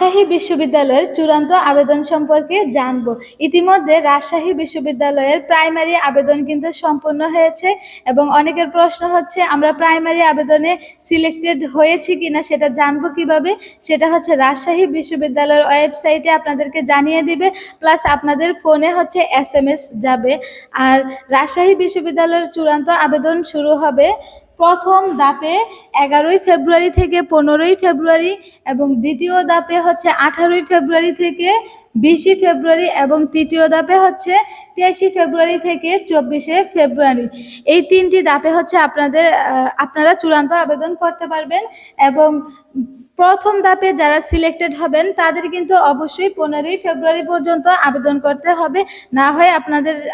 রাজশাহী বিশ্ববিদ্যালয়ের চূড়ান্ত আবেদন সম্পর্কে জানব। ইতিমধ্যে রাজশাহী বিশ্ববিদ্যালয়ের প্রাইমারি আবেদন কিন্তু সম্পূর্ণ হয়েছে এবং অনেকের প্রশ্ন হচ্ছে আমরা প্রাইমারি আবেদনে সিলেক্টেড হয়েছি কিনা সেটা জানবো কিভাবে। সেটা হচ্ছে রাজশাহী বিশ্ববিদ্যালয়ের ওয়েবসাইটে আপনাদেরকে জানিয়ে দিবে, প্লাস আপনাদের ফোনে হচ্ছে SMS যাবে। আর রাজশাহী বিশ্ববিদ্যালয়ের চূড়ান্ত আবেদন শুরু হবে প্রথম ধাপে 11ই ফেব্রুয়ারি থেকে 15ই ফেব্রুয়ারি এবং দ্বিতীয় ধাপে হচ্ছে 18ই ফেব্রুয়ারি থেকে 20ই ফেব্রুয়ারি এবং তৃতীয় ধাপে হচ্ছে 23ই ফেব্রুয়ারি থেকে 24শে ফেব্রুয়ারি। এই 3টি ধাপে হচ্ছে আপনারা চূড়ান্ত আবেদন করতে পারবেন। এবং প্রথম ধাপে যারা সিলেক্টেড হবেন তাদের কিন্তু অবশ্যই 15ই ফেব্রুয়ারি পর্যন্ত আবেদন করতে হবে, না হয়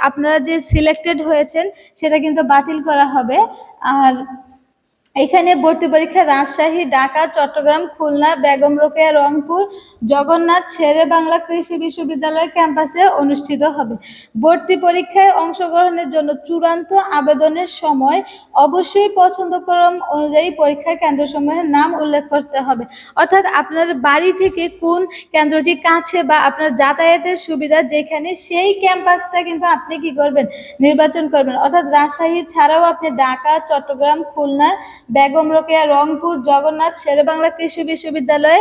আপনারা যে সিলেক্টেড হয়েছেন সেটা কিন্তু বাতিল করা হবে। আর এখানে ভর্তি পরীক্ষা রাজশাহী, ঢাকা, চট্টগ্রাম, খুলনা, বেগম রোকেয়া, রংপুর, জগন্নাথ শেরে বাংলা কৃষি বিশ্ববিদ্যালয় ক্যাম্পাসে অনুষ্ঠিত হবে। ভর্তি পরীক্ষায় অংশগ্রহণের জন্য চূড়ান্ত আবেদনের সময় অবশ্যই পছন্দক্রম অনুযায়ী পরীক্ষা কেন্দ্রসমূহের নাম উল্লেখ করতে হবে। অর্থাৎ আপনার বাড়ি থেকে কোন কেন্দ্রটি কাছে বা আপনার যাতায়াতের সুবিধা যেখানে, সেই ক্যাম্পাসটা কিন্তু আপনি কি করবেন, নির্বাচন করবেন। অর্থাৎ রাজশাহী ছাড়াও আপনি ঢাকা, চট্টগ্রাম, খুলনা, বেগম রোকেয়া, রংপুর, জগন্নাথ শেরে বাংলা কৃষি বিশ্ববিদ্যালয়ে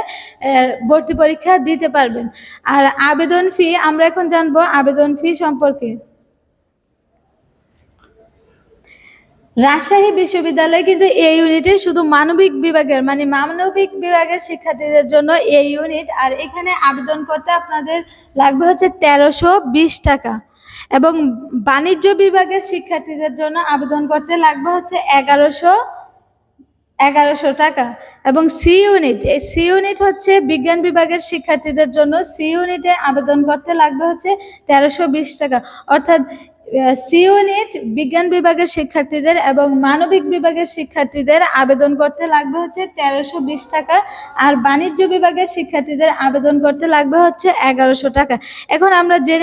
ভর্তি পরীক্ষা দিতে পারবেন। আর আবেদন ফি, আমরা এখন জানবো আবেদন ফি সম্পর্কে। রাজশাহী বিশ্ববিদ্যালয় কিন্তু এই ইউনিটে শুধু মানবিক বিভাগের শিক্ষার্থীদের জন্য এই ইউনিট। আর এখানে আবেদন করতে আপনাদের লাগবে হচ্ছে 1320 টাকা এবং বাণিজ্য বিভাগের শিক্ষার্থীদের জন্য আবেদন করতে লাগবে হচ্ছে 1100 টাকা। এবং সি ইউনিট হচ্ছে বিজ্ঞান বিভাগের শিক্ষার্থীদের জন্য সি ইউনিটে আবেদন করতে লাগবে হচ্ছে 1320 টাকা। অর্থাৎ সি ইউনিট বিজ্ঞান বিভাগের শিক্ষার্থীদের এবং মানবিক বিভাগের শিক্ষার্থীদের আবেদন করতে লাগবে হচ্ছে 1320 টাকা। আর বাণিজ্য বিভাগের শিক্ষার্থীদের আবেদন করতে লাগবে হচ্ছে 1100 টাকা। এখন আমরা